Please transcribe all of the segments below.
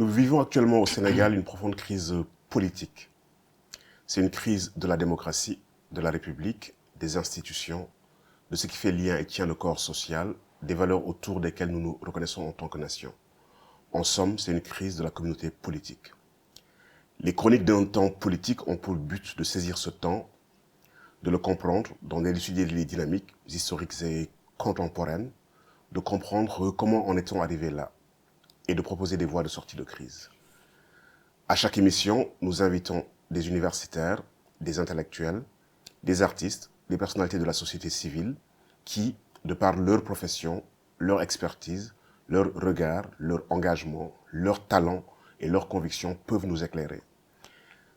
Nous vivons actuellement au Sénégal une profonde crise politique. C'est une crise de la démocratie, de la République, des institutions, de ce qui fait lien et tient le corps social, des valeurs autour desquelles nous nous reconnaissons en tant que nation. En somme, c'est une crise de la communauté politique. Les chroniques d'un temps politique ont pour but de saisir ce temps, de le comprendre, d'en élucider les dynamiques historiques et contemporaines, de comprendre comment en est-on arrivé là et de proposer des voies de sortie de crise. À chaque émission, nous invitons des universitaires, des intellectuels, des artistes, des personnalités de la société civile qui, de par leur profession, leur expertise, leur regard, leur engagement, leur talent et leurs convictions peuvent nous éclairer.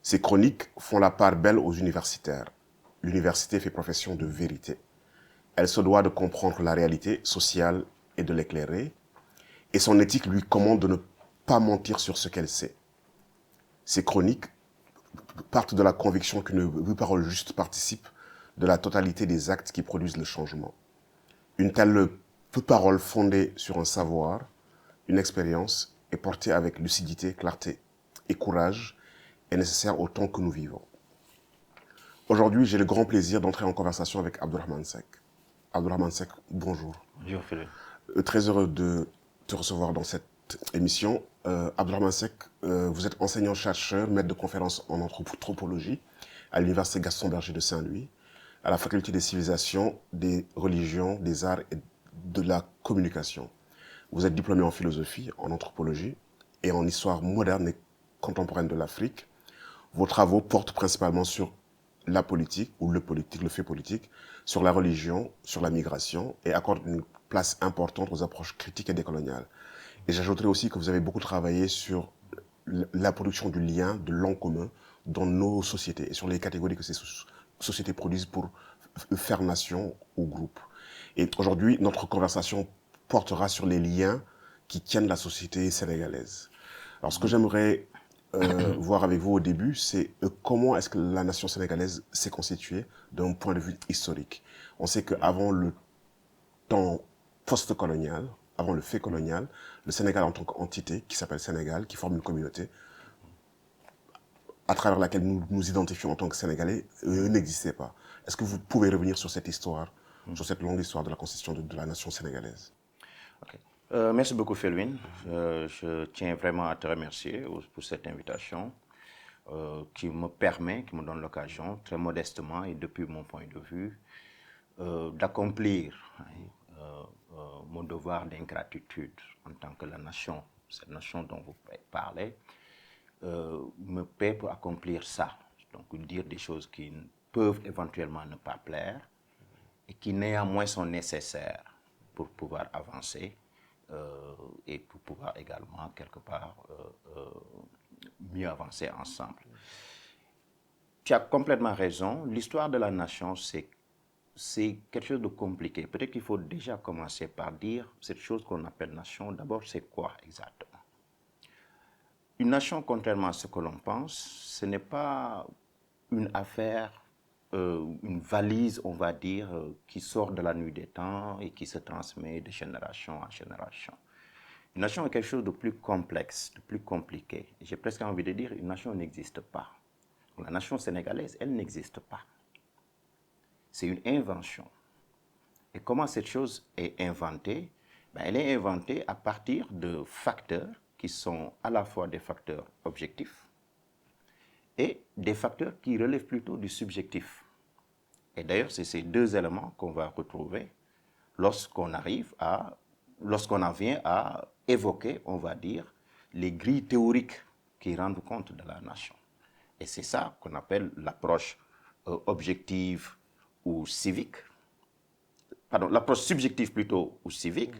Ces chroniques font la part belle aux universitaires. L'université fait profession de vérité. Elle se doit de comprendre la réalité sociale et de l'éclairer, et son éthique lui commande de ne pas mentir sur ce qu'elle sait. Ces chroniques partent de la conviction qu'une parole juste participe de la totalité des actes qui produisent le changement. Une telle parole fondée sur un savoir, une expérience et portée avec lucidité, clarté et courage est nécessaire au temps que nous vivons. Aujourd'hui, j'ai le grand plaisir d'entrer en conversation avec Abdourahmane Seck. Abdourahmane Seck, bonjour. Bonjour Philippe. Très heureux de te recevoir dans cette émission. Abdourahmane Seck, vous êtes enseignant-chercheur, maître de conférences en anthropologie à l'Université Gaston Berger de Saint-Louis, à la Faculté des civilisations, des religions, des arts et de la communication. Vous êtes diplômé en philosophie, en anthropologie et en histoire moderne et contemporaine de l'Afrique. Vos travaux portent principalement sur la politique, ou le fait politique, sur la religion, sur la migration, et accordent une place importante aux approches critiques et décoloniales. Et j'ajouterais aussi que vous avez beaucoup travaillé sur la production du lien, de l'en commun dans nos sociétés, et sur les catégories que ces sociétés produisent pour faire nation ou groupe. Et aujourd'hui, notre conversation portera sur les liens qui tiennent la société sénégalaise. Alors, ce que j'aimerais voir avec vous au début, c'est comment est-ce que la nation sénégalaise s'est constituée d'un point de vue historique. On sait qu'avant le temps post-colonial, avant le fait colonial, le Sénégal en tant qu'entité qui s'appelle Sénégal, qui forme une communauté à travers laquelle nous nous identifions en tant que Sénégalais, n'existait pas. Est-ce que vous pouvez revenir sur cette histoire, sur cette longue histoire de la constitution de la nation sénégalaise? Okay. Merci beaucoup Felwin. Je tiens vraiment à te remercier pour cette invitation qui me donne l'occasion, très modestement et depuis mon point de vue, d'accomplir mon devoir d'ingratitude en tant que la nation, cette nation dont vous parlez, me paie pour accomplir ça. Donc dire des choses qui peuvent éventuellement ne pas plaire et qui néanmoins sont nécessaires pour pouvoir avancer et pour pouvoir également quelque part mieux avancer ensemble. Tu as complètement raison, l'histoire de la nation c'est quelque chose de compliqué. Peut-être qu'il faut déjà commencer par dire cette chose qu'on appelle nation, d'abord c'est quoi exactement? Une nation, contrairement à ce que l'on pense, ce n'est pas une affaire, une valise, on va dire, qui sort de la nuit des temps et qui se transmet de génération en génération. Une nation est quelque chose de plus complexe, de plus compliqué. J'ai presque envie de dire, une nation n'existe pas. La nation sénégalaise, elle n'existe pas. C'est une invention. Et comment cette chose est inventée? Elle est inventée à partir de facteurs qui sont à la fois des facteurs objectifs et des facteurs qui relèvent plutôt du subjectif. Et d'ailleurs, c'est ces deux éléments qu'on va retrouver lorsqu'on en vient à évoquer, on va dire, les grilles théoriques qui rendent compte de la nation. Et c'est ça qu'on appelle l'approche objective ou civique, pardon, l'approche subjective plutôt ou civique,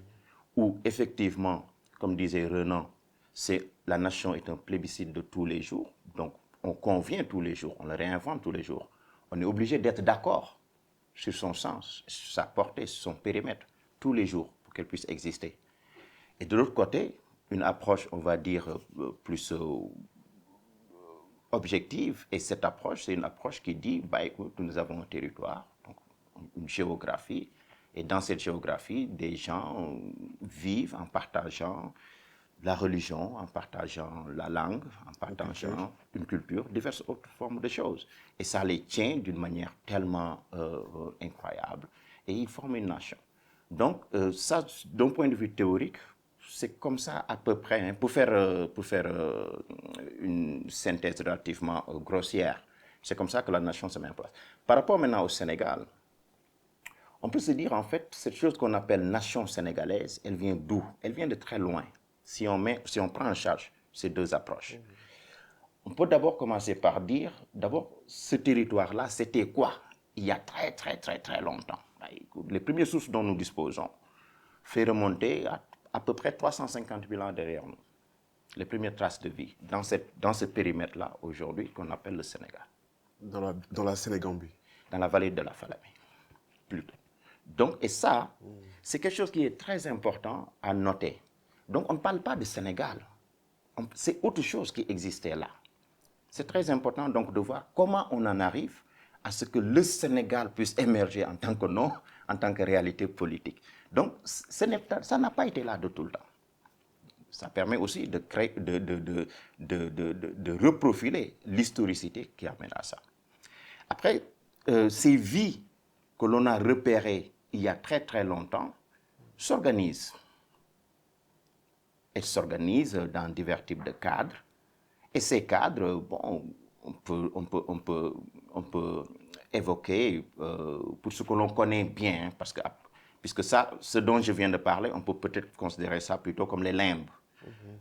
où effectivement, comme disait Renan, c'est la nation est un plébiscite de tous les jours, donc on convient tous les jours, on le réinvente tous les jours. On est obligé d'être d'accord sur son sens, sur sa portée, sur son périmètre, tous les jours, pour qu'elle puisse exister. Et de l'autre côté, une approche, on va dire, plus objective, et cette approche, c'est une approche qui dit, écoute, nous avons un territoire, donc une géographie, et dans cette géographie, des gens vivent en partageant la religion, en partageant la langue, en partageant une culture, diverses autres formes de choses. Et ça les tient d'une manière tellement incroyable. Et ils forment une nation. Donc, ça, d'un point de vue théorique, c'est comme ça à peu près, hein, pour faire une synthèse relativement grossière. C'est comme ça que la nation se met en place. Par rapport maintenant au Sénégal, on peut se dire en fait, cette chose qu'on appelle nation sénégalaise, elle vient d'où? Elle vient de très loin. Si on prend en charge ces deux approches. On peut d'abord commencer par dire, d'abord, ce territoire-là, c'était quoi? Il y a très longtemps. Les premières sources dont nous disposons fait remonter à peu près 350 000 ans derrière nous. Les premières traces de vie dans ce périmètre-là, aujourd'hui, qu'on appelle le Sénégal. Dans la Sénégambie. Dans la vallée de la Falémé, plutôt. Donc, et ça, c'est quelque chose qui est très important à noter. Donc, on ne parle pas de Sénégal. C'est autre chose qui existait là. C'est très important donc de voir comment on en arrive à ce que le Sénégal puisse émerger en tant que nom, en tant que réalité politique. Donc, ça n'a pas été là de tout le temps. Ça permet aussi de créer, de reprofiler l'historicité qui amène à ça. Après, ces vies que l'on a repérées il y a très longtemps s'organisent. Elles s'organisent dans divers types de cadres. Et ces cadres, bon, on peut évoquer pour ce que l'on connaît bien, parce que puisque ça, ce dont je viens de parler, on peut peut-être considérer ça plutôt comme les limbes.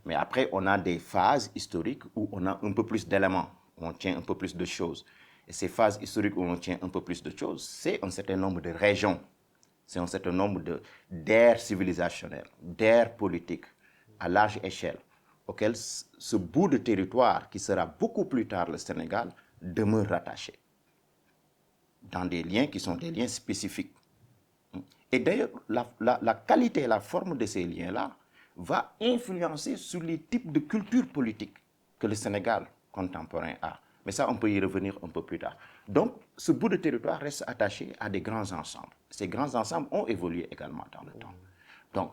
Mais après, on a des phases historiques où on a un peu plus d'éléments, où on tient un peu plus de choses. Et ces phases historiques où on tient un peu plus de choses, c'est un certain nombre de régions, c'est un certain nombre d'aires civilisationnelles, d'aires politiques à large échelle, auxquelles ce bout de territoire, qui sera beaucoup plus tard le Sénégal, demeure rattaché, dans des liens qui sont des liens spécifiques. Et d'ailleurs, la qualité et la forme de ces liens-là va influencer sur les types de culture politique que le Sénégal contemporain a. Mais ça, on peut y revenir un peu plus tard. Donc, ce bout de territoire reste attaché à des grands ensembles. Ces grands ensembles ont évolué également dans le temps. Donc,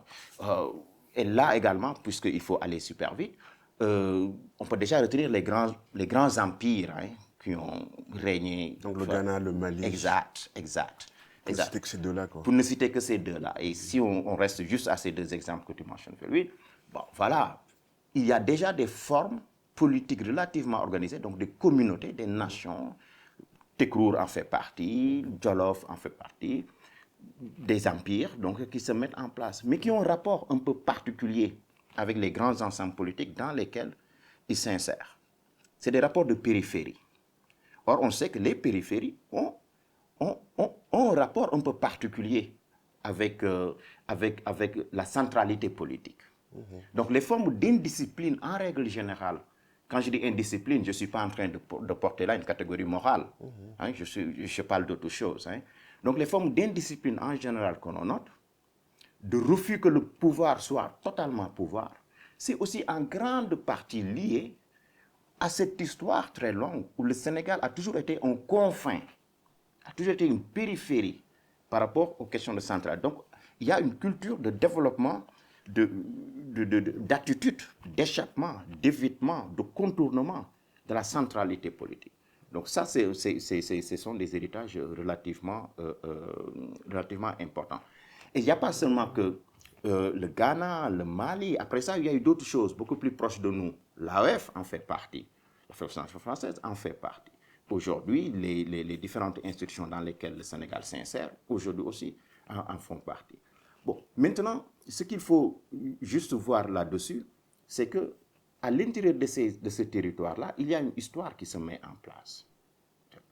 et là également, puisqu'il faut aller super vite, on peut déjà retenir les grands empires qui ont régné. Donc le Ghana, le Mali. Exact. Pour ne citer que ces deux-là, quoi. Pour ne citer que ces deux-là. Et si on reste juste à ces deux exemples que tu mentionnes, Felwine, bon, voilà, il y a déjà des formes politiques relativement organisées, donc des communautés, des nations. Tekrour en fait partie, Jolof en fait partie, des empires donc, qui se mettent en place, mais qui ont un rapport un peu particulier avec les grands ensembles politiques dans lesquels ils s'insèrent. C'est des rapports de périphérie. Or, on sait que les périphéries ont un rapport un peu particulier avec la centralité politique. Donc, les formes d'indiscipline, en règle générale, quand je dis indiscipline, je ne suis pas en train de porter là une catégorie morale. Je parle d'autre chose. Donc, les formes d'indiscipline en général qu'on note, de refus que le pouvoir soit totalement pouvoir, c'est aussi en grande partie lié à cette histoire très longue où le Sénégal a toujours été un confin, a toujours été une périphérie par rapport aux questions de centrale. Donc, il y a une culture de développement, d'attitude, d'échappement, d'évitement, de contournement de la centralité politique. Donc ça, ce sont des héritages relativement importants. Et il n'y a pas seulement que le Ghana, le Mali, après ça, il y a eu d'autres choses beaucoup plus proches de nous. L'AOF en fait partie, la Fédération française en fait partie. Aujourd'hui, les différentes institutions dans lesquelles le Sénégal s'insère, aujourd'hui aussi, en font partie. Bon, maintenant, ce qu'il faut juste voir là-dessus, c'est que à l'intérieur de ce territoire-là, il y a une histoire qui se met en place.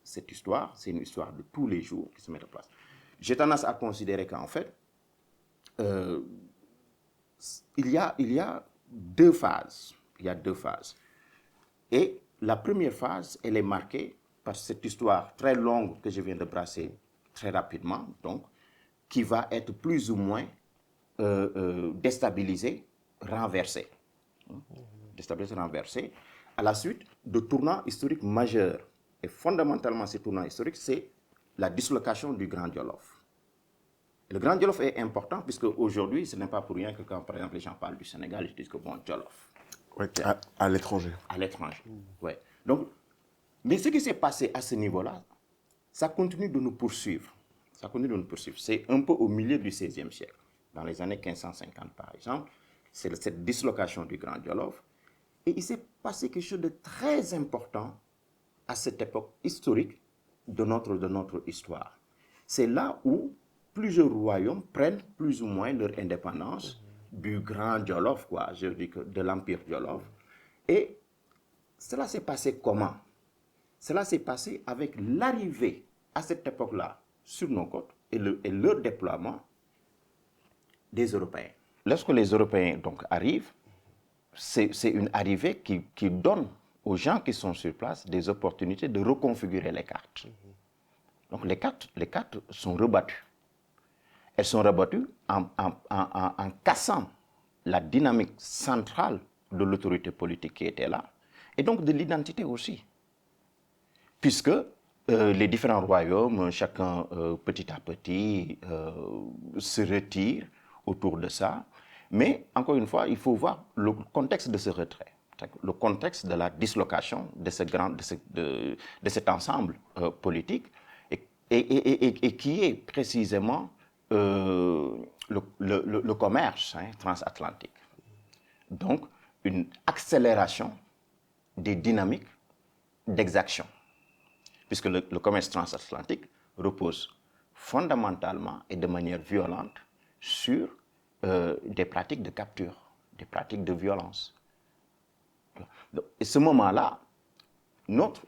Cette histoire, c'est une histoire de tous les jours qui se met en place. J'ai tendance à considérer qu'en fait, il y a deux phases. Il y a deux phases. Et la première phase, elle est marquée par cette histoire très longue que je viens de brasser très rapidement, donc, qui va être plus ou moins déstabilisée, renversée. Déstabilisée, renversée, à la suite de tournants historiques majeurs. Et fondamentalement, ces tournants historiques, c'est la dislocation du Grand Jolof. Le Grand Jolof est important puisque aujourd'hui, ce n'est pas pour rien que quand, par exemple, les gens parlent du Sénégal, ils disent que bon, Jolof. Ouais, à l'étranger. À l'étranger, ouais. Donc, mais ce qui s'est passé à ce niveau-là, ça continue de nous poursuivre. Ça continue de nous poursuivre. C'est un peu au milieu du XVIe siècle, dans les années 1550 par exemple, c'est cette dislocation du Grand Jolof. Et il s'est passé quelque chose de très important à cette époque historique de notre histoire. C'est là où plusieurs royaumes prennent plus ou moins leur indépendance du Grand Jolof, quoi, je dis que de l'Empire Jolof. Et cela s'est passé comment? Cela s'est passé avec l'arrivée à cette époque-là sur nos côtes et leur déploiement des Européens. Lorsque les Européens donc arrivent, c'est une arrivée qui donne aux gens qui sont sur place des opportunités de reconfigurer les cartes. Donc les cartes sont rebattues. Elles sont rebattues en cassant la dynamique centrale de l'autorité politique qui était là, et donc de l'identité aussi. Puisque les différents royaumes, chacun petit à petit, se retire autour de ça. Mais encore une fois, il faut voir le contexte de ce retrait, le contexte de la dislocation de cet ensemble politique, et qui est précisément le commerce transatlantique. Donc, une accélération des dynamiques d'exaction, puisque le commerce transatlantique repose fondamentalement et de manière violente sur des pratiques de capture, des pratiques de violence. Et ce moment-là, notre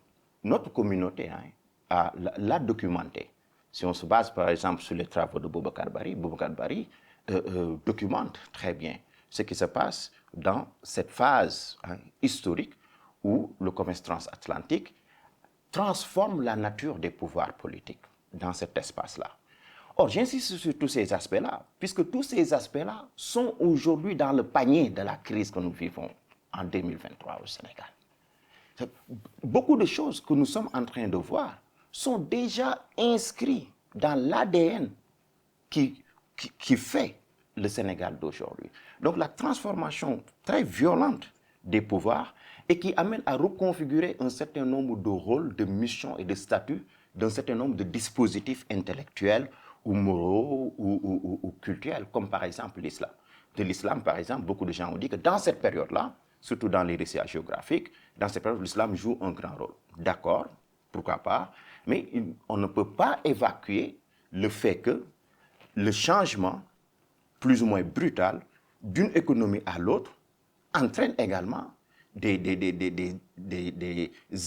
communauté l'a documenté. Si on se base par exemple sur les travaux de Boubacar Bari documente très bien ce qui se passe dans cette phase historique où le commerce transatlantique transforme la nature des pouvoirs politiques dans cet espace-là. Or, j'insiste sur tous ces aspects-là, puisque tous ces aspects-là sont aujourd'hui dans le panier de la crise que nous vivons en 2023 au Sénégal. Beaucoup de choses que nous sommes en train de voir sont déjà inscrits dans l'ADN qui fait le Sénégal d'aujourd'hui. Donc la transformation très violente des pouvoirs et qui amène à reconfigurer un certain nombre de rôles, de missions et de statuts d'un certain nombre de dispositifs intellectuels ou moraux ou culturels, comme par exemple l'islam. De l'islam, par exemple, beaucoup de gens ont dit que dans cette période-là, surtout dans les récits géographiques, dans cette période, l'islam joue un grand rôle. D'accord, pourquoi pas, mais on ne peut pas évacuer le fait que le changement plus ou moins brutal d'une économie à l'autre entraîne également des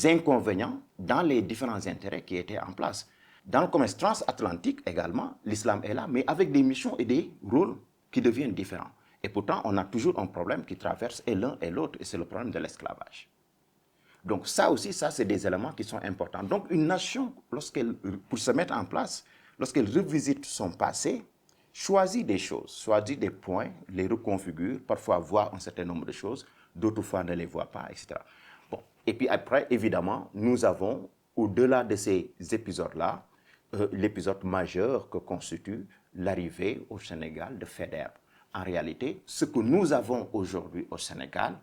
inconvénients dans les différents intérêts qui étaient en place. Dans le commerce transatlantique également, l'islam est là, mais avec des missions et des rôles qui deviennent différents. Et pourtant, on a toujours un problème qui traverse et l'un et l'autre, et c'est le problème de l'esclavage. Donc ça aussi, ça c'est des éléments qui sont importants. Donc une nation, pour se mettre en place, lorsqu'elle revisite son passé, choisit des choses, choisit des points, les reconfigure, parfois voit un certain nombre de choses, d'autres fois ne les voit pas, etc. Bon. Et puis après, évidemment, nous avons, au-delà de ces épisodes-là, l'épisode majeur que constitue l'arrivée au Sénégal de Faidherbe. En réalité, ce que nous avons aujourd'hui au Sénégal,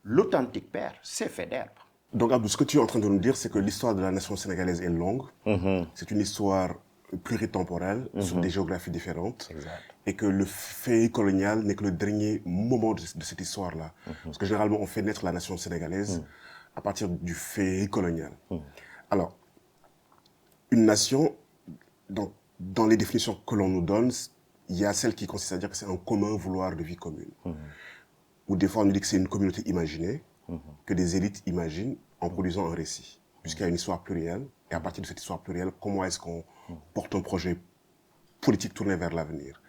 l'authentique père, c'est Faidherbe. Donc Abdou, ce que tu es en train de nous dire, c'est que l'histoire de la nation sénégalaise est longue. C'est une histoire pluritemporelle, sur des géographies différentes. Exact. Et que le fait colonial n'est que le dernier moment de cette histoire-là. Parce que généralement, on fait naître la nation sénégalaise à partir du fait colonial. Alors, une nation, dans les définitions que l'on nous donne, il y a celle qui consiste à dire que c'est un commun vouloir de vie commune. Ou des fois, on nous dit que c'est une communauté imaginée, que des élites imaginent en produisant un récit. Puisqu'il y a une histoire plurielle, et à partir de cette histoire plurielle, comment est-ce qu'on porte un projet politique tourné vers l'avenir?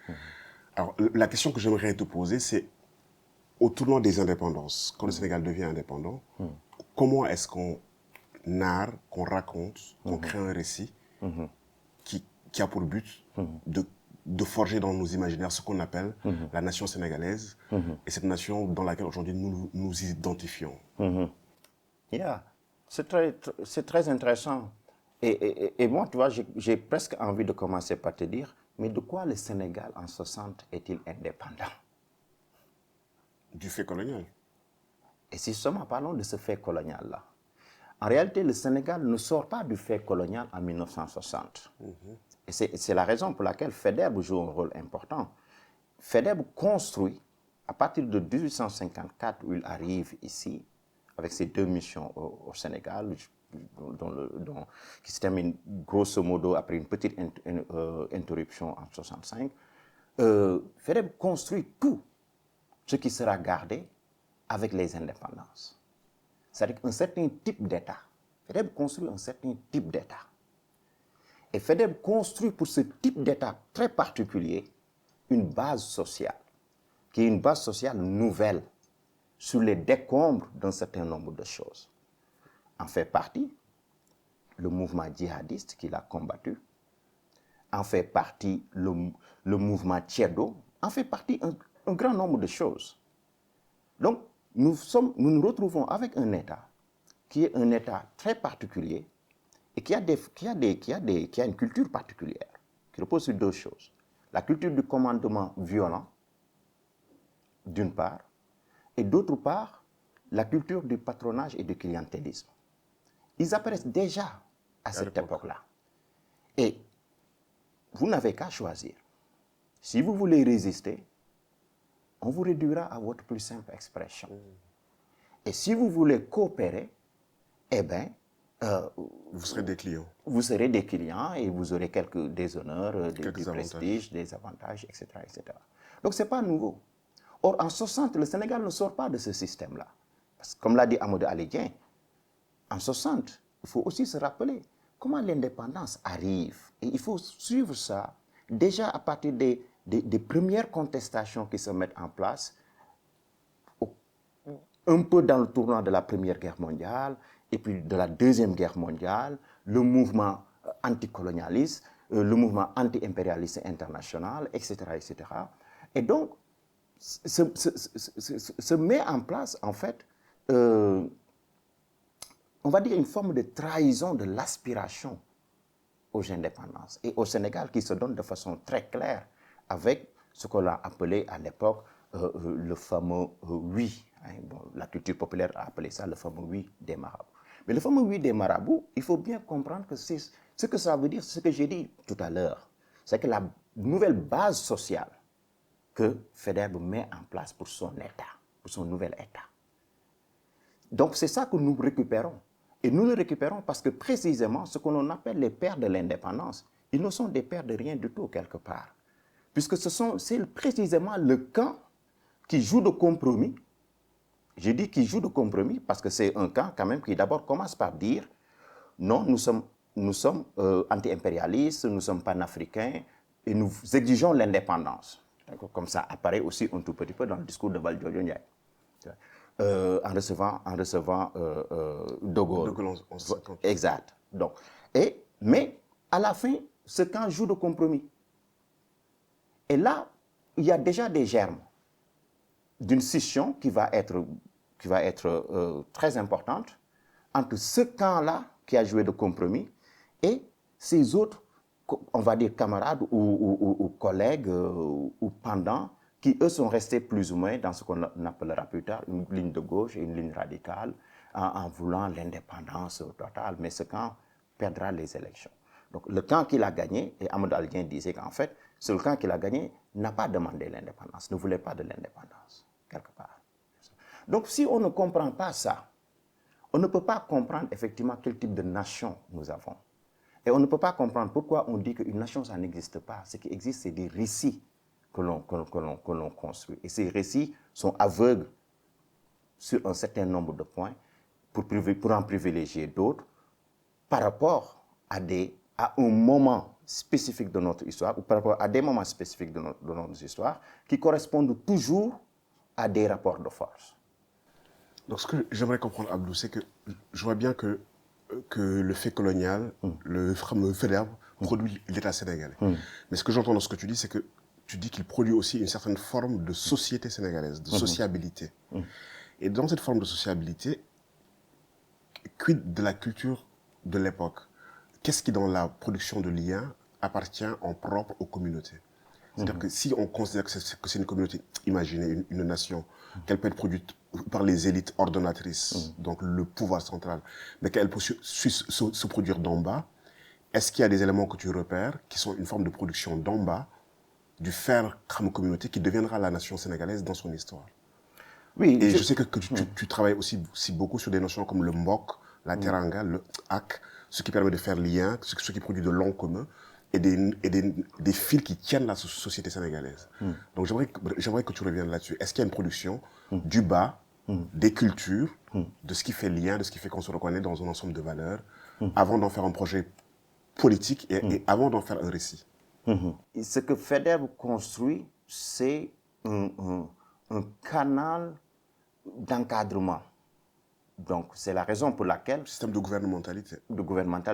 Alors, la question que j'aimerais te poser, c'est, au tournant des indépendances, quand le Sénégal devient indépendant, comment est-ce qu'on narre, qu'on raconte, qu'on crée un récit qui a pour but de forger dans nos imaginaires ce qu'on appelle la nation sénégalaise, et cette nation dans laquelle aujourd'hui nous nous identifions. Yeah. C'est très intéressant Et moi, tu vois, j'ai presque envie de commencer par te dire, mais de quoi le Sénégal en 60 est-il indépendant? Du fait colonial. Et si seulement parlons de ce fait colonial-là, en réalité, le Sénégal ne sort pas du fait colonial en 1960. Et c'est la raison pour laquelle Faidherbe joue un rôle important. Faidherbe construit, à partir de 1854, où il arrive ici, avec ses 2 missions au Sénégal, qui se termine grosso modo après une petite interruption en 65, Faidherbe construit tout ce qui sera gardé avec les indépendances. C'est-à-dire un certain type d'État. Faidherbe construit un certain type d'État. Et Faidherbe construit pour ce type d'État très particulier une base sociale, qui est une base sociale nouvelle, sur les décombres d'un certain nombre de choses. En fait partie le mouvement djihadiste qu'il a combattu, en fait partie le mouvement Tchédo, en fait partie un grand nombre de choses. Donc, nous nous retrouvons avec un État qui est un État très particulier et qui a une culture particulière, qui repose sur 2 choses. La culture du commandement violent, d'une part, et d'autre part, la culture du patronage et du clientélisme. Ils apparaissent déjà à cette époque-là. Et vous n'avez qu'à choisir. Si vous voulez résister, on vous réduira à votre plus simple expression. Et si vous voulez coopérer, eh bien, vous serez des clients. Vous serez des clients et vous aurez quelques déshonneurs, du prestige, des avantages, etc. etc. Donc, ce n'est pas nouveau. Or, en 60, le Sénégal ne sort pas de ce système-là. Parce que, comme l'a dit Amadou Alidien, en 60, il faut aussi se rappeler comment l'indépendance arrive. Et il faut suivre ça déjà à partir des premières contestations qui se mettent en place, un peu dans le tournant de la Première Guerre mondiale, et puis de la Deuxième Guerre mondiale, le mouvement anticolonialiste, le mouvement anti-impérialiste international, etc., etc. Et donc, se met en place, en fait, on va dire une forme de trahison de l'aspiration aux indépendances. Et au Sénégal, qui se donne de façon très claire avec ce qu'on a appelé à l'époque le fameux oui. Bon, la culture populaire a appelé ça le fameux oui des marabouts. Mais le fameux oui des marabouts, il faut bien comprendre que ce que ça veut dire, c'est ce que j'ai dit tout à l'heure. C'est que la nouvelle base sociale que Faidherbe met en place pour son État, pour son nouvel État. Donc c'est ça que nous récupérons. Et nous le récupérons parce que précisément ce que l'on appelle les pères de l'indépendance, ils ne sont des pères de rien du tout quelque part. Puisque c'est précisément le camp qui joue de compromis. Je dis qui joue de compromis parce que c'est un camp quand même qui d'abord commence par dire non, nous sommes anti-impérialistes, nous sommes panafricains et nous exigeons l'indépendance. Comme ça apparaît aussi un tout petit peu dans le discours de Valdiodio Ndiaye. En recevant De Gaulle. De Gaulle en 50. Exact. Donc, mais à la fin, ce camp joue de compromis. Et là, il y a déjà des germes d'une scission qui va être très importante entre ce camp-là qui a joué de compromis et ces autres, on va dire camarades ou collègues ou pendants qui, eux, sont restés plus ou moins dans ce qu'on appellera plus tard une ligne de gauche et une ligne radicale en voulant l'indépendance totale. Mais ce camp perdra les élections. Donc le camp qu'il a gagné, et Amadou Alidien disait qu'en fait, ce camp qu'il a gagné n'a pas demandé l'indépendance, ne voulait pas de l'indépendance, quelque part. Donc si on ne comprend pas ça, on ne peut pas comprendre effectivement quel type de nation nous avons. Et on ne peut pas comprendre pourquoi on dit qu'une nation, ça n'existe pas. Ce qui existe, c'est des récits que l'on construit. Et ces récits sont aveugles sur un certain nombre de points pour en privilégier d'autres par rapport à un moment spécifique de notre histoire ou par rapport à des moments spécifiques de notre histoire qui correspondent toujours à des rapports de force. Donc ce que j'aimerais comprendre, Abdou, c'est que je vois bien que le fait colonial, le fameux Faidherbe, produit l'État sénégalais. Mais ce que j'entends dans ce que tu dis, c'est que tu dis qu'il produit aussi une certaine forme de société sénégalaise, de sociabilité. Et dans cette forme de sociabilité, quid de la culture de l'époque? qu'est-ce qui, dans la production de liens, appartient en propre aux communautés? C'est-à-dire que si on considère que c'est une communauté, imaginez une nation, qu'elle peut être produite par les élites ordonnatrices, donc le pouvoir central, mais qu'elle peut se produire d'en bas, est-ce qu'il y a des éléments que tu repères qui sont une forme de production d'en bas, du faire comme communauté qui deviendra la nation sénégalaise dans son histoire? Oui, Et je sais que tu travailles aussi beaucoup sur des notions comme le mbok, la teranga, le hak, ce qui permet de faire lien, ce qui produit de l'ont commun et des fils qui tiennent la société sénégalaise. Donc j'aimerais que tu reviennes là-dessus. Est-ce qu'il y a une production du bas, des cultures, de ce qui fait lien, de ce qui fait qu'on se reconnaît dans un ensemble de valeurs, avant d'en faire un projet politique et avant d'en faire un récit? Ce que FEDER construit, c'est un canal d'encadrement. Donc, c'est la raison pour laquelle... Système de gouvernementalité.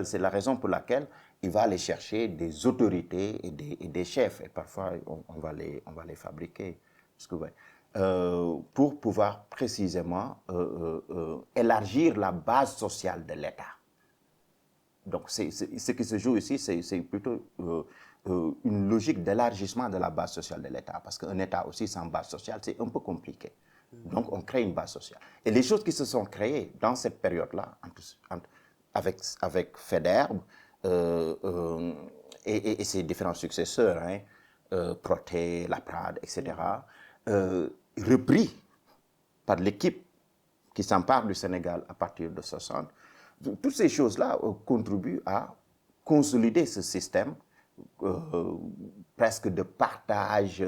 C'est la raison pour laquelle il va aller chercher des autorités et des chefs. Et parfois, on va les fabriquer. Parce que, pour pouvoir précisément élargir la base sociale de l'État. Donc, ce qui se joue ici, c'est plutôt une logique d'élargissement de la base sociale de l'État. Parce qu'un État aussi sans base sociale, c'est un peu compliqué. Donc, on crée une base sociale. Et les choses qui se sont créées dans cette période-là, avec FEDERB et ses différents successeurs, Protet, Laprade, etc., repris par l'équipe qui s'empare du Sénégal à partir de 60, toutes ces choses-là contribuent à consolider ce système presque de partage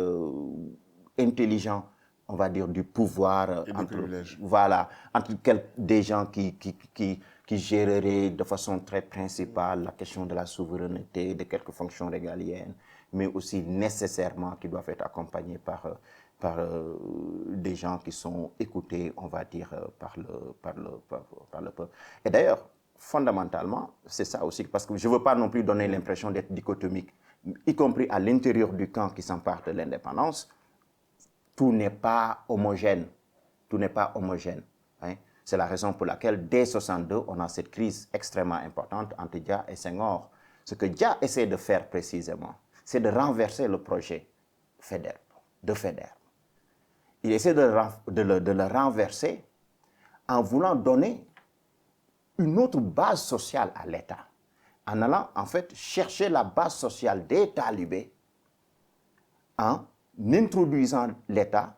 intelligent, on va dire, du pouvoir entre des gens qui géreraient de façon très principale la question de la souveraineté, de quelques fonctions régaliennes, mais aussi nécessairement qui doivent être accompagnés par des gens qui sont écoutés, on va dire, par le peuple. Et d'ailleurs, fondamentalement, c'est ça aussi, parce que je ne veux pas non plus donner l'impression d'être dichotomique, y compris à l'intérieur du camp qui s'empare de l'indépendance, tout n'est pas homogène. Tout n'est pas homogène. C'est la raison pour laquelle, dès 62, on a cette crise extrêmement importante entre Dia et Senghor. Ce que Dia essaie de faire précisément, c'est de renverser le projet de FEDER. Il essaie de le renverser en voulant donner une autre base sociale à l'État, en allant en fait chercher la base sociale des talibés en introduisant l'État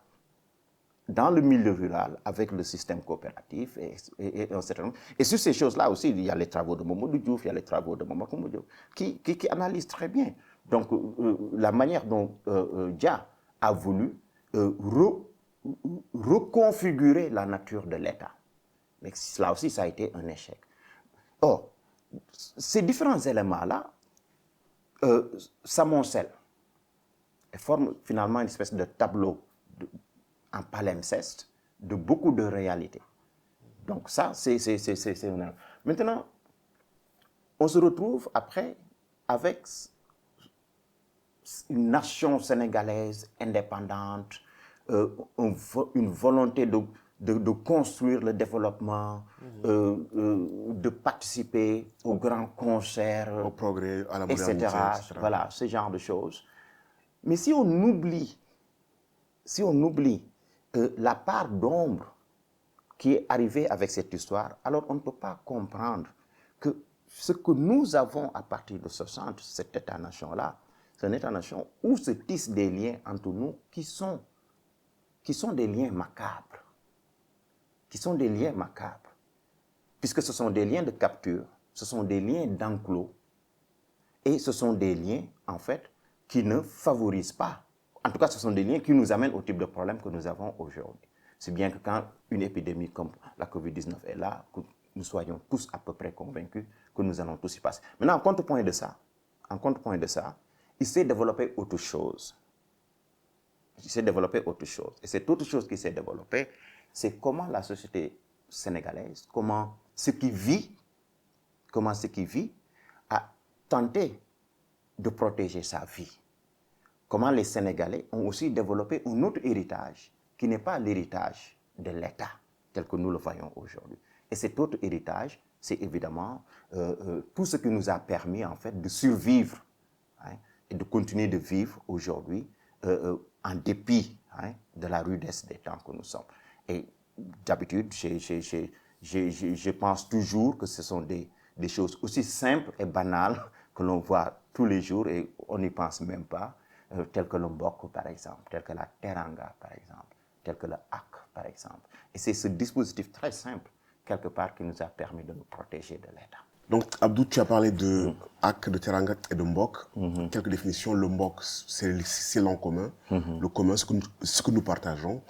dans le milieu rural avec le système coopératif et un certain nombre. Et sur ces choses-là aussi, il y a les travaux de Mamadou Diouf, il y a les travaux de Mamadou Diouf qui analysent très bien. Donc, la manière dont Dia a voulu reconfigurer la nature de l'État. Mais là aussi, ça a été un échec. Or, ces différents éléments-là s'amoncellent et forment finalement une espèce de tableau en palimpseste de beaucoup de réalités. Donc ça, c'est un... Maintenant, on se retrouve après avec une nation sénégalaise indépendante, une volonté de construire le développement, de participer aux grands concerts, au progrès, à la modernité, etc. Voilà, ce genre de choses. Mais si on oublie la part d'ombre qui est arrivée avec cette histoire, alors on ne peut pas comprendre que ce que nous avons à partir de 60, cet État-nation-là, c'est un État-nation où se tissent des liens entre nous qui sont des liens macabres. Puisque ce sont des liens de capture, ce sont des liens d'enclos, et ce sont des liens, en fait, qui ne favorisent pas. En tout cas, ce sont des liens qui nous amènent au type de problème que nous avons aujourd'hui. C'est bien que quand une épidémie comme la COVID-19 est là, que nous soyons tous à peu près convaincus que nous allons tous y passer. Maintenant, en contrepoint de ça, il s'est développé autre chose. Et cette autre chose qui s'est développée, c'est comment la société sénégalaise, comment ce qui vit a tenté de protéger sa vie. Comment les Sénégalais ont aussi développé un autre héritage qui n'est pas l'héritage de l'État tel que nous le voyons aujourd'hui. Et cet autre héritage, c'est évidemment tout ce qui nous a permis en fait de survivre, hein, et de continuer de vivre aujourd'hui en dépit, hein, de la rudesse des temps que nous sommes. Et d'habitude, je pense toujours que ce sont des choses aussi simples et banales que l'on voit tous les jours et on n'y pense même pas, telles que le mbok par exemple, telles que la teranga par exemple, telles que le hak par exemple. Et c'est ce dispositif très simple, quelque part, qui nous a permis de nous protéger de l'État. Donc, Abdou, tu as parlé de hak, de teranga et de mbok. Quelques définitions. Le mbok, c'est l'en commun. Le commun, ce que nous partageons.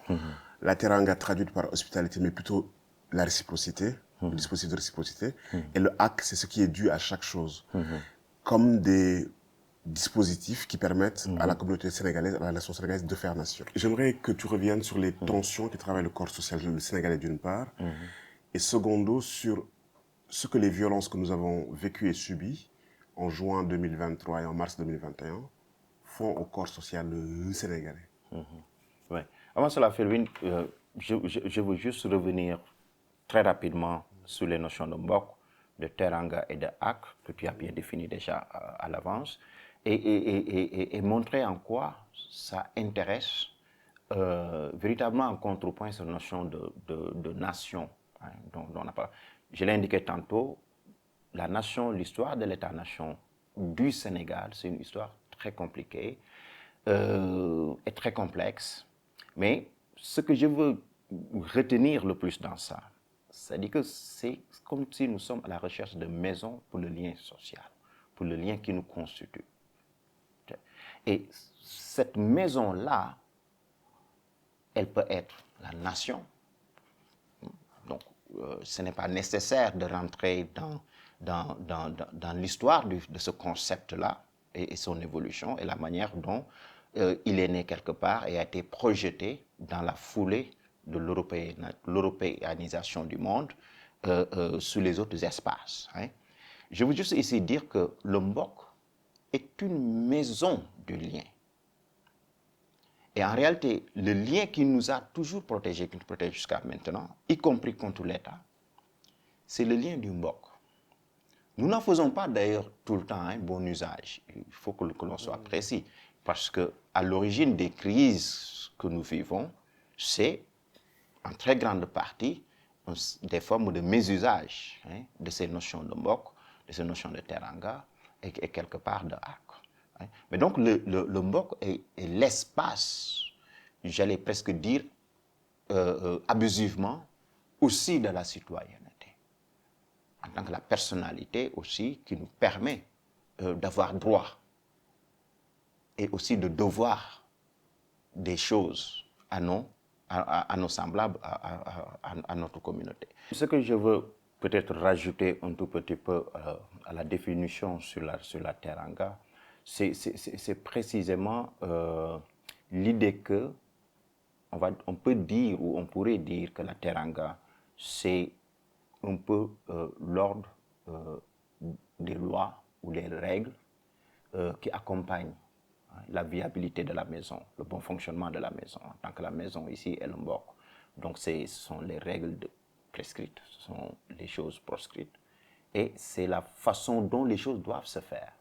La teranga, traduite par hospitalité, mais plutôt la réciprocité, le dispositif de réciprocité. Et le hak, c'est ce qui est dû à chaque chose. Comme des dispositifs qui permettent à la communauté sénégalaise, à la nation sénégalaise de faire nation. J'aimerais que tu reviennes sur les tensions qui travaillent le corps social sénégalais d'une part, et secondo sur ce que les violences que nous avons vécues et subies en juin 2023 et en mars 2021 font au corps social sénégalais. Ouais. Avant cela, Felwine, je veux juste revenir très rapidement sur les notions de mbok, de teranga et de hak, que tu as bien défini déjà à l'avance, et montrer en quoi ça intéresse véritablement en contrepoint cette notion de nation, hein, dont on a parlé. Je l'ai indiqué tantôt, la nation, l'histoire de l'État-nation du Sénégal, c'est une histoire très compliquée et très complexe. Mais ce que je veux retenir le plus dans ça, c'est-à-dire que c'est comme si nous sommes à la recherche de maisons pour le lien social, pour le lien qui nous constitue. Et cette maison-là, elle peut être la nation. Donc, ce n'est pas nécessaire de rentrer dans l'histoire de ce concept-là et son évolution et la manière dont il est né quelque part et a été projeté dans la foulée de l'européanisation du monde sur les autres espaces. Hein. Je veux juste ici dire que le mbok est une maison de lien. Et en réalité, le lien qui nous a toujours protégés, qui nous protège jusqu'à maintenant, y compris contre l'État, c'est le lien du mbok. Nous n'en faisons pas d'ailleurs tout le temps un bon usage. Il faut que l'on soit précis. Parce qu'à l'origine des crises que nous vivons, c'est en très grande partie des formes de mésusage, hein, de ces notions de mbok, de ces notions de teranga et quelque part de hak. Hein. Mais donc le mbok est l'espace, j'allais presque dire abusivement, aussi de la citoyenneté. En tant que la personnalité aussi qui nous permet d'avoir droit et aussi de devoir des choses à nos semblables, à notre communauté. Ce que je veux peut-être rajouter un tout petit peu à la définition sur la teranga, c'est précisément l'idée que on peut dire ou on pourrait dire que la teranga, c'est un peu l'ordre des lois ou des règles qui accompagnent, hein, la viabilité de la maison, le bon fonctionnement de la maison. En tant que la maison ici est le mbok. Donc ce sont les règles prescrites, ce sont les choses proscrites. Et c'est la façon dont les choses doivent se faire.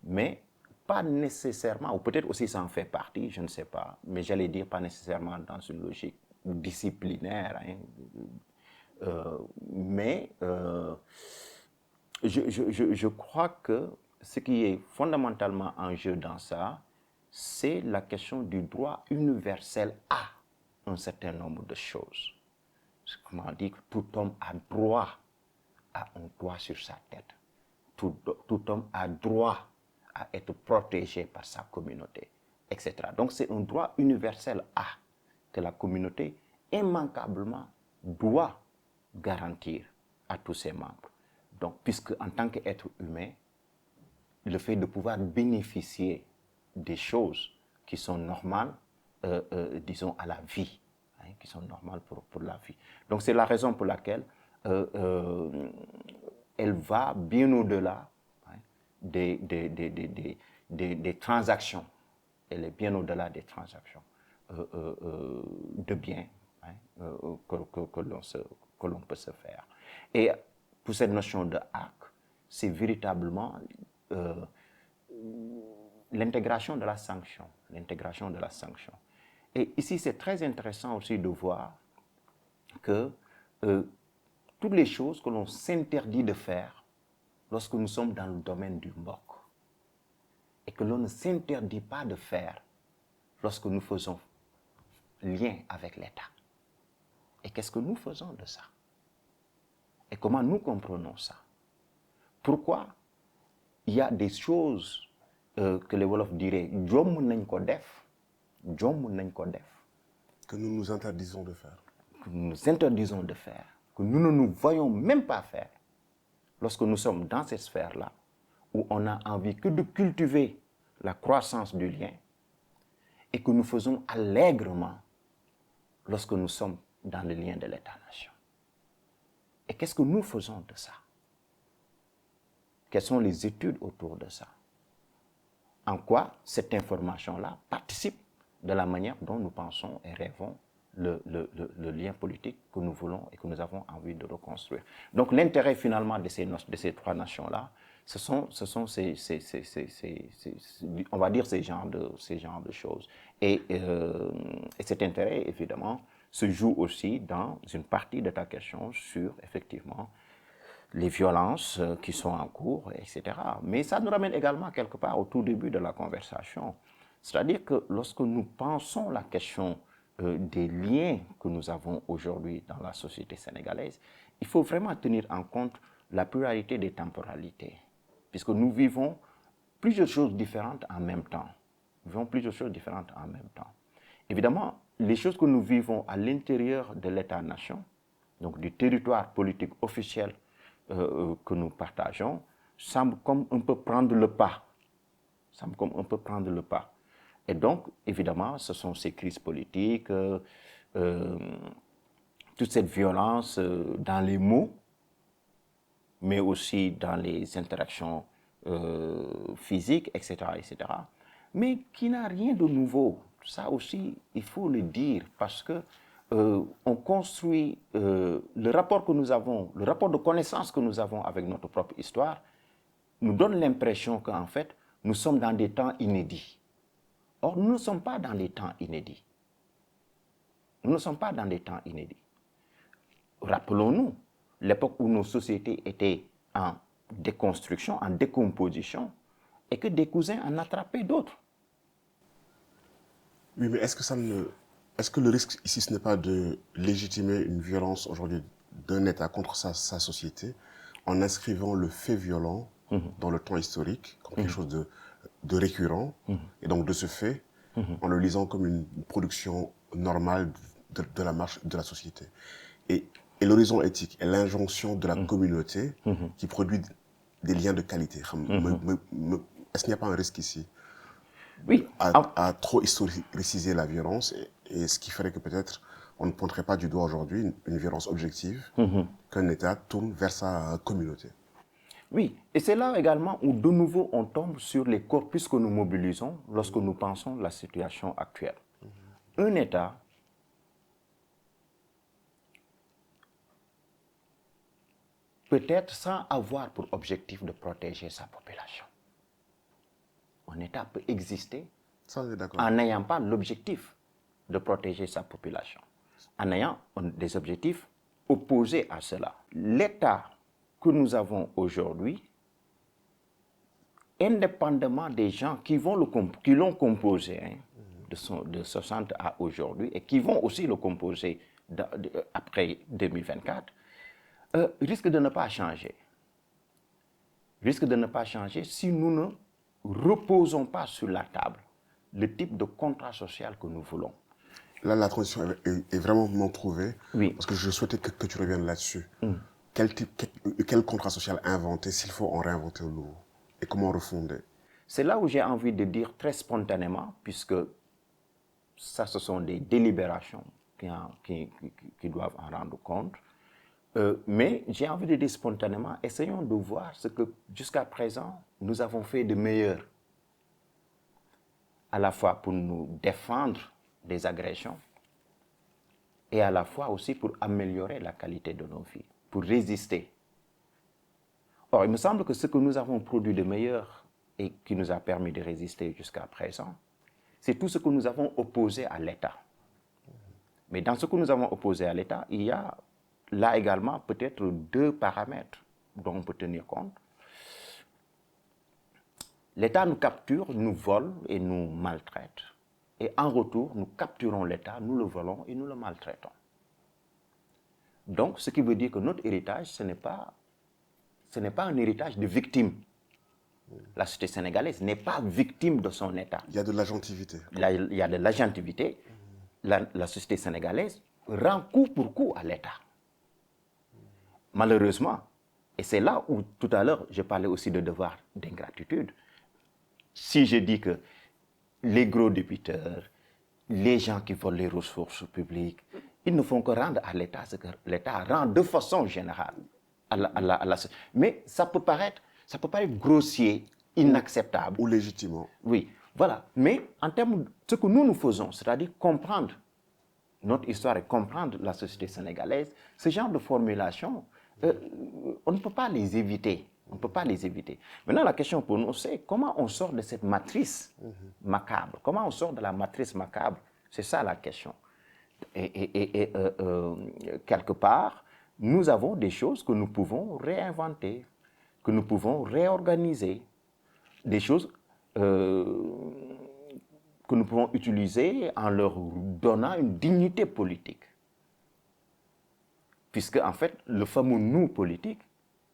Mais pas nécessairement, ou peut-être aussi ça en fait partie, je ne sais pas, mais j'allais dire pas nécessairement dans une logique disciplinaire, hein, mais je crois que ce qui est fondamentalement en jeu dans ça, c'est la question du droit universel à un certain nombre de choses. Comment on dit que tout homme a droit à un toit sur sa tête. Tout homme a droit à être protégé par sa communauté, etc. Donc c'est un droit universel à que la communauté immanquablement doit garantir à tous ses membres. Donc, puisque en tant qu'être humain, le fait de pouvoir bénéficier des choses qui sont normales, disons, à la vie, hein, qui sont normales pour la vie. Donc, c'est la raison pour laquelle elle va bien au-delà, hein, des transactions. Elle est bien au-delà des transactions de biens, hein, que l'on peut se faire. Et pour cette notion de hack, c'est véritablement l'intégration de la sanction. L'intégration de la sanction. Et ici, c'est très intéressant aussi de voir que toutes les choses que l'on s'interdit de faire lorsque nous sommes dans le domaine du MOC et que l'on ne s'interdit pas de faire lorsque nous faisons lien avec l'État. Et qu'est-ce que nous faisons de ça? Et comment nous comprenons ça? Pourquoi il y a des choses que les Wolofs diraient « jom nañ ko def », que nous nous interdisons de faire. Que nous nous interdisons de faire, que nous ne nous voyons même pas faire lorsque nous sommes dans cette sphère-là, où on n'a envie que de cultiver la croissance du lien et que nous faisons allègrement lorsque nous sommes dans le lien de l'État-nation. Et qu'est-ce que nous faisons de ça? Quelles sont les études autour de ça? En quoi cette information-là participe de la manière dont nous pensons et rêvons le lien politique que nous voulons et que nous avons envie de reconstruire. Donc l'intérêt finalement de ces trois nations-là, ce sont on va dire ces genres de choses. Et cet intérêt, évidemment, se joue aussi dans une partie de ta question sur, effectivement, les violences qui sont en cours, etc. Mais ça nous ramène également quelque part au tout début de la conversation. C'est-à-dire que lorsque nous pensons la question des liens que nous avons aujourd'hui dans la société sénégalaise, il faut vraiment tenir en compte la pluralité des temporalités, puisque nous vivons plusieurs choses différentes en même temps. Évidemment, les choses que nous vivons à l'intérieur de l'État-nation, donc du territoire politique officiel que nous partageons, semblent comme un peu prendre le pas. Et donc, évidemment, ce sont ces crises politiques, toute cette violence dans les mots, mais aussi dans les interactions physiques, etc., mais qui n'a rien de nouveau. Ça aussi, il faut le dire, parce que on construit le rapport que nous avons, le rapport de connaissance que nous avons avec notre propre histoire, nous donne l'impression qu'en fait, nous sommes dans des temps inédits. Or, nous ne sommes pas dans des temps inédits. Rappelons-nous l'époque où nos sociétés étaient en déconstruction, en décomposition, et que des cousins en attrapaient d'autres. Oui, mais est-ce que le risque ici, ce n'est pas de légitimer une violence aujourd'hui d'un État contre sa société en inscrivant le fait violent dans le temps historique comme quelque chose de récurrent, et donc de ce fait, en le lisant comme une production normale de la marche de la société. Et l'horizon éthique est l'injonction de la communauté qui produit des liens de qualité. Est-ce qu'il n'y a pas un risque ici? Oui. À trop historiciser la violence, et ce qui ferait que peut-être on ne pointerait pas du doigt aujourd'hui une violence objective qu'un État tourne vers sa communauté. Oui, et c'est là également où de nouveau on tombe sur les corpus que nous mobilisons lorsque nous pensons la situation actuelle. Un État peut-être sans avoir pour objectif de protéger sa population. Un État peut exister en n'ayant pas l'objectif de protéger sa population, en ayant des objectifs opposés à cela. L'État que nous avons aujourd'hui, indépendamment des gens qui l'ont composé de 60 à aujourd'hui et qui vont aussi le composer après 2024, risque de ne pas changer. Risque de ne pas changer si nous ne reposons pas sur la table le type de contrat social que nous voulons. Là, la transition est vraiment trouvée, oui. Parce que je souhaitais que tu reviennes là-dessus. Quel contrat social inventer s'il faut en réinventer un nouveau? Et comment refonder? C'est là où j'ai envie de dire très spontanément, puisque ça, ce sont des délibérations qui doivent en rendre compte. Mais j'ai envie de dire spontanément, essayons de voir ce que jusqu'à présent nous avons fait de meilleur, à la fois pour nous défendre des agressions et à la fois aussi pour améliorer la qualité de nos vies, pour résister Or, il me semble que ce que nous avons produit de meilleur et qui nous a permis de résister jusqu'à présent, c'est tout ce que nous avons opposé à l'État. Mais dans ce que nous avons opposé à l'État, il y a là également peut-être deux paramètres dont on peut tenir compte. L'État nous capture, nous vole et nous maltraite. Et en retour, nous capturons l'État, nous le volons et nous le maltraitons. Donc, ce qui veut dire que notre héritage, ce n'est pas un héritage de victime. La société sénégalaise n'est pas victime de son État. Il y a de l'agentivité. Il y a de l'agentivité. La société sénégalaise rend coup pour coup à l'État. Malheureusement, et c'est là où tout à l'heure je parlais aussi de devoir d'ingratitude. Si je dis que les gros débiteurs, les gens qui volent les ressources publiques, ils ne font que rendre à l'État ce que l'État rend de façon générale. Mais ça peut paraître grossier, inacceptable. Ou légitimement. Oui, voilà. Mais en termes de ce que nous faisons, c'est-à-dire comprendre notre histoire et comprendre la société sénégalaise, ce genre de formulation, on ne peut pas les éviter. On ne peut pas les éviter. Maintenant, la question pour nous, c'est comment on sort de cette matrice macabre. Comment on sort de la matrice macabre? C'est ça la question. Et quelque part, nous avons des choses que nous pouvons réinventer, que nous pouvons réorganiser, des choses que nous pouvons utiliser en leur donnant une dignité politique. Puisque, en fait, le fameux « nous » politique,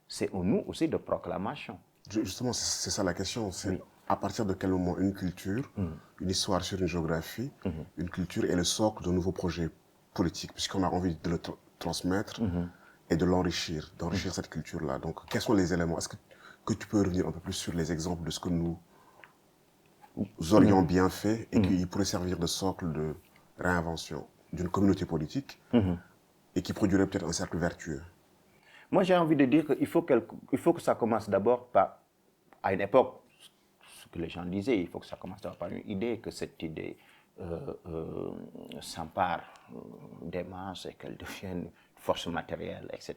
c'est un « nous » aussi de proclamation. Justement, c'est ça la question. C'est Oui. à partir de quel moment une culture, une histoire sur une géographie, une culture est le socle de nouveaux projets politiques, puisqu'on a envie de le transmettre et de l'enrichir, d'enrichir cette culture-là. Donc, quels sont les éléments? Est-ce que tu peux revenir un peu plus sur les exemples de ce que nous aurions bien fait et qui pourrait servir de socle de réinvention d'une communauté politique et qui produirait peut-être un cercle vertueux? Moi, j'ai envie de dire qu'il faut que ça commence d'abord par, à une époque, ce que les gens disaient, il faut que ça commence d'abord par une idée, que cette idée s'empare des masses et qu'elle devienne une force matérielle, etc.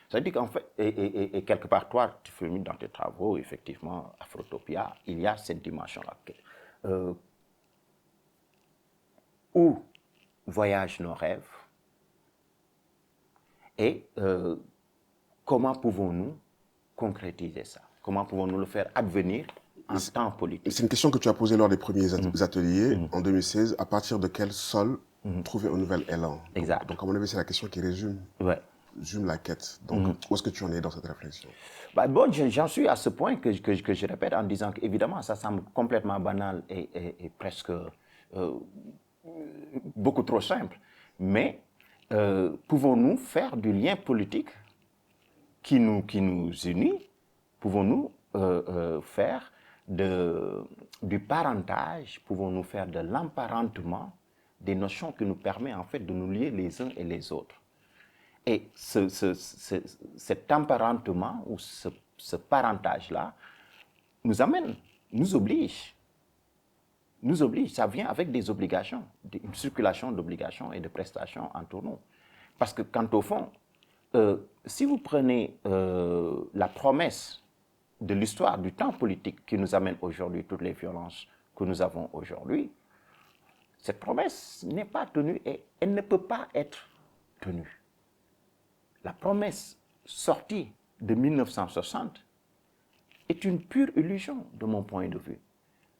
C'est-à-dire qu'en fait, et quelque part, toi, tu fais dans tes travaux, effectivement, Afrotopia, il y a cette dimension-là. Où voyagent nos rêves et comment pouvons-nous concrétiser ça? Comment pouvons-nous le faire advenir en temps politique? C'est une question que tu as posée lors des premiers ateliers en 2016. À partir de quel sol trouver un nouvel élan? Exact. Donc, à mon avis, c'est la question qui résume la quête. Donc, où est-ce que tu en es dans cette réflexion? Bon, j'en suis à ce point que je répète en disant qu'évidemment, ça semble complètement banal et presque beaucoup trop simple. Mais pouvons-nous faire du lien politique qui nous unit? Pouvons-nous faire du parentage? Pouvons-nous faire de l'emparentement, des notions qui nous permettent en fait de nous lier les uns et les autres? Et cet emparentement ou ce parentage-là nous oblige, ça vient avec des obligations, une circulation d'obligations et de prestations entre nous. Parce que quant au fond, si vous prenez la promesse de l'histoire du temps politique qui nous amène aujourd'hui toutes les violences que nous avons aujourd'hui, cette promesse n'est pas tenue et elle ne peut pas être tenue. La promesse sortie de 1960 est une pure illusion de mon point de vue.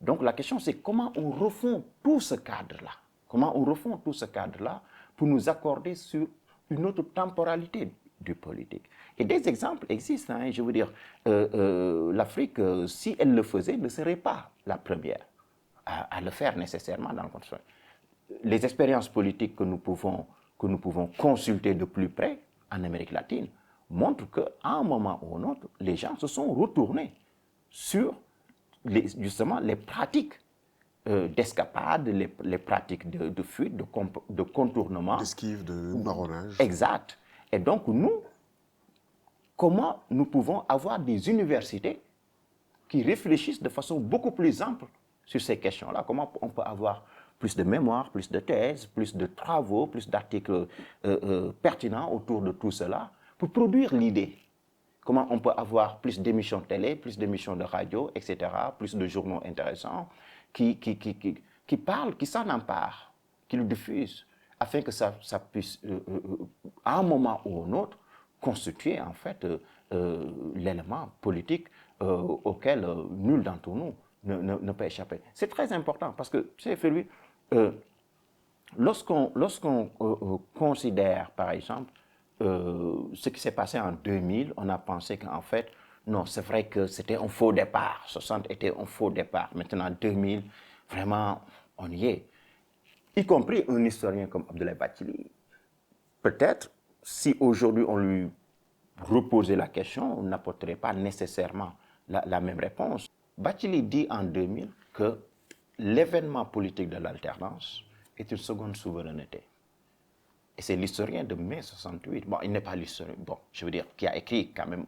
Donc la question c'est comment on refond tout ce cadre-là. Comment on refond tout ce cadre-là pour nous accorder sur une autre temporalité du politique. Et des exemples existent. Hein, je veux dire, l'Afrique, si elle le faisait, ne serait pas la première à le faire nécessairement dans le contexte. Les expériences politiques que nous pouvons consulter de plus près en Amérique latine montrent qu'à un moment ou un autre, les gens se sont retournés sur justement les pratiques d'escapade, les pratiques de fuite, de contournement. D'esquive, de marronnage. Exact. Et donc, nous, comment nous pouvons avoir des universités qui réfléchissent de façon beaucoup plus ample sur ces questions-là? Comment on peut avoir plus de mémoires, plus de thèses, plus de travaux, plus d'articles pertinents autour de tout cela pour produire l'idée comment on peut avoir plus d'émissions de télé, plus d'émissions de radio, etc., plus de journaux intéressants qui parlent, qui s'en emparent, qui le diffusent, afin que ça puisse, à un moment ou un autre, constituer en fait l'élément politique auquel nul d'entre nous ne peut échapper. C'est très important parce que, tu sais, Félix, lorsqu'on considère, par exemple, ce qui s'est passé en 2000, on a pensé qu'en fait, non, c'est vrai que c'était un faux départ. 60 était un faux départ. Maintenant, 2000, vraiment, on y est. Y compris un historien comme Abdoulaye Bathily. Peut-être, si aujourd'hui on lui reposait la question, on n'apporterait pas nécessairement la même réponse. Bathily dit en 2000 que l'événement politique de l'alternance est une seconde souveraineté. Et c'est l'historien de mai 68, bon, il n'est pas l'historien, bon, je veux dire, qui a écrit quand même,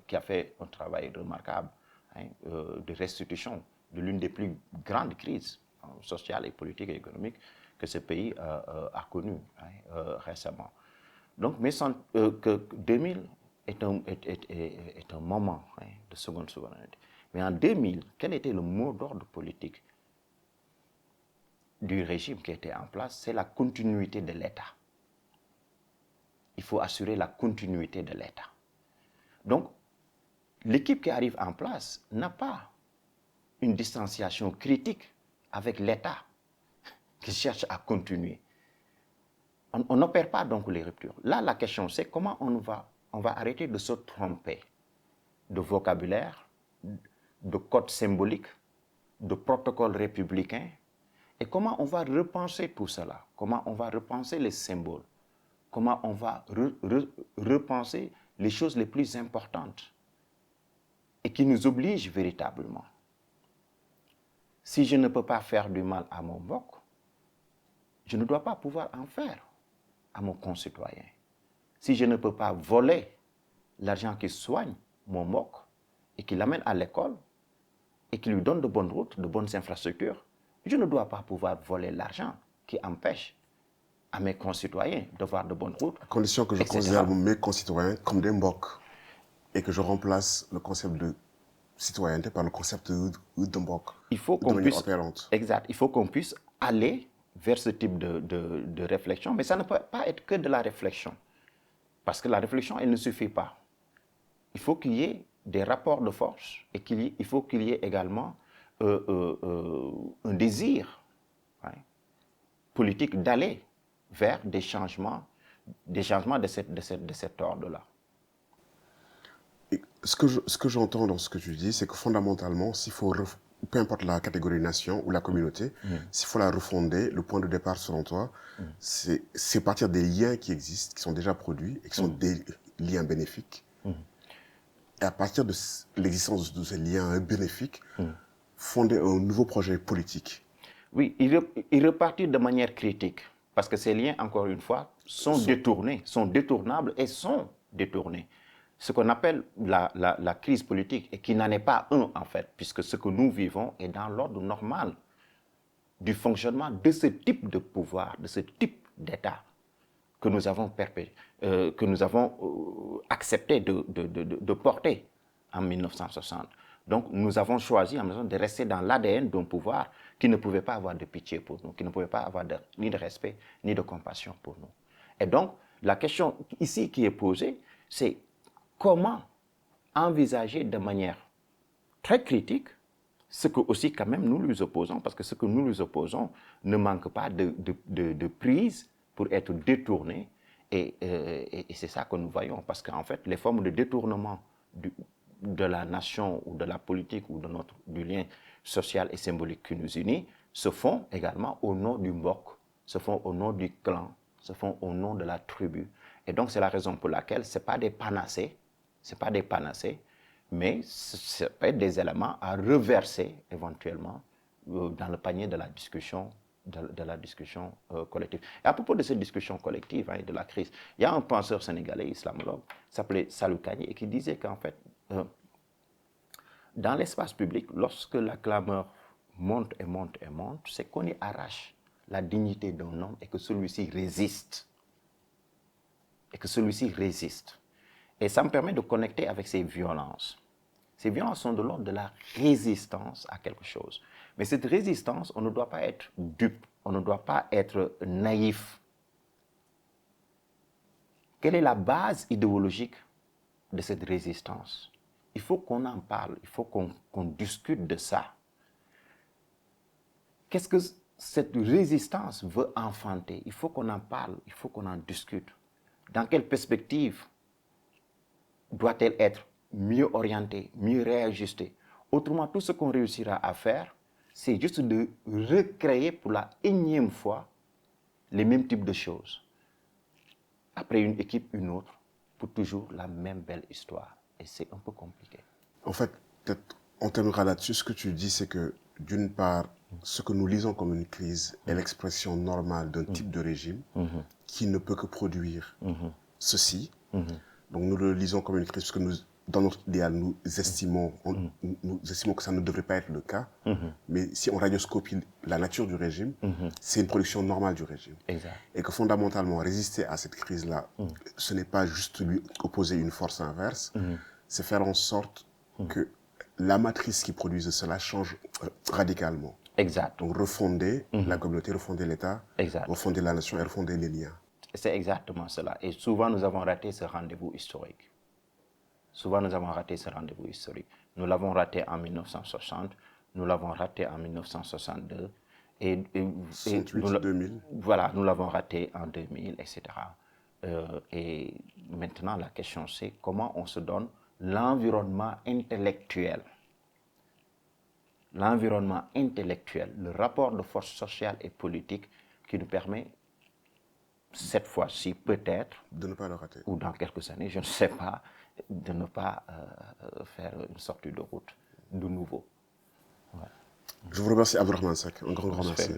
qui a fait un travail remarquable de restitution de l'une des plus grandes crises sociales et politiques et économiques que ce pays a connues récemment. Donc, que 2000 est un moment de seconde souveraineté. Mais en 2000, quel était le mot d'ordre politique du régime qui était en place? C'est la continuité de l'État. Il faut assurer la continuité de l'État. Donc, l'équipe qui arrive en place n'a pas une distanciation critique avec l'État qui cherche à continuer. On n'opère pas donc les ruptures. Là, la question, c'est comment on va arrêter de se tromper de vocabulaire, de code symbolique, de protocole républicain, et comment on va repenser tout cela, comment on va repenser les symboles, comment on va repenser les choses les plus importantes et qui nous obligent véritablement. Si je ne peux pas faire du mal à mon mbok, je ne dois pas pouvoir en faire à mon concitoyen. Si je ne peux pas voler l'argent qui soigne mon mbok et qui l'amène à l'école et qui lui donne de bonnes routes, de bonnes infrastructures, je ne dois pas pouvoir voler l'argent qui empêche à mes concitoyens d'avoir de bonnes routes. À condition que je considère mes concitoyens comme des mbok et que je remplace le concept de citoyenneté par le concept de mbok. Il faut qu'on puisse, exact, il faut qu'on puisse aller vers ce type de réflexion, mais ça ne peut pas être que de la réflexion. Parce que la réflexion, elle ne suffit pas. Il faut qu'il y ait des rapports de force et il faut qu'il y ait également un désir politique d'aller vers des changements de cet ordre-là. Ce que j'entends dans ce que tu dis, c'est que fondamentalement, peu importe la catégorie nation ou la communauté, s'il faut la refonder, le point de départ selon toi, c'est partir des liens qui existent, qui sont déjà produits et qui sont des liens bénéfiques. Et à partir de l'existence de ces liens bénéfiques, fonder un nouveau projet politique. Oui, il repartit de manière critique, parce que ces liens, encore une fois, sont détournés, sont détournables et sont détournés. Ce qu'on appelle la crise politique, et qui n'en est pas un, en fait, puisque ce que nous vivons est dans l'ordre normal du fonctionnement de ce type de pouvoir, de ce type d'État que nous avons accepté de porter en 1960. Donc, nous avons choisi de rester dans l'ADN d'un pouvoir qui ne pouvait pas avoir de pitié pour nous, qui ne pouvait pas avoir ni de respect, ni de compassion pour nous. Et donc, la question ici qui est posée, c'est comment envisager de manière très critique ce que aussi quand même nous lui opposons, parce que ce que nous lui opposons ne manque pas de prise pour être détourné, et c'est ça que nous voyons, parce qu'en fait, les formes de détournement de la nation ou de la politique ou du lien social et symbolique qui nous unit se font également au nom du mbok, se font au nom du clan, se font au nom de la tribu. Et donc, c'est la raison pour laquelle ce n'est pas des panacées, mais ça peut être des éléments à reverser éventuellement dans le panier de la discussion, collective. Et à propos de cette discussion collective et de la crise, il y a un penseur sénégalais, islamologue, qui s'appelait Salou Kani, et qui disait qu'en fait, dans l'espace public, lorsque la clameur monte et monte et monte, c'est qu'on y arrache la dignité d'un homme et que celui-ci résiste. Et ça me permet de connecter avec ces violences. Ces violences sont de l'ordre de la résistance à quelque chose. Mais cette résistance, on ne doit pas être dupe, on ne doit pas être naïf. Quelle est la base idéologique de cette résistance? Il faut qu'on en parle, il faut qu'on discute de ça. Qu'est-ce que cette résistance veut enfanter? Il faut qu'on en parle, il faut qu'on en discute. Dans quelle perspective doit-elle être mieux orientée, mieux réajustée? Autrement, tout ce qu'on réussira à faire, c'est juste de recréer pour la énième fois les mêmes types de choses. Après une équipe, une autre, pour toujours la même belle histoire. Et c'est un peu compliqué. En fait, peut-être on terminera là-dessus. Ce que tu dis, c'est que d'une part, ce que nous lisons comme une crise est l'expression normale d'un type de régime qui ne peut que produire ceci. Donc nous le lisons comme une crise parce que nous, dans notre idéal, nous estimons que ça ne devrait pas être le cas. Mais si on radioscopie la nature du régime, c'est une production normale du régime. Exact. Et que fondamentalement, résister à cette crise-là, ce n'est pas juste lui opposer une force inverse, c'est faire en sorte que la matrice qui produit cela change radicalement. Exact. Donc refonder la communauté, refonder l'État, refonder la nation et refonder les liens. C'est exactement cela. Et souvent, nous avons raté ce rendez-vous historique. Souvent, nous avons raté ce rendez-vous historique. Nous l'avons raté en 1960, nous l'avons raté en 1962. Et 2000. Voilà, nous l'avons raté en 2000, etc. Et maintenant, la question, c'est comment on se donne l'environnement intellectuel. L'environnement intellectuel, le rapport de force sociale et politique qui nous permet, cette fois-ci, peut-être, de ne pas le rater, ou dans quelques années, je ne sais pas, de ne pas faire une sortie de route de nouveau. Ouais. Je vous remercie, Abdourahmane Seck. Un grand merci.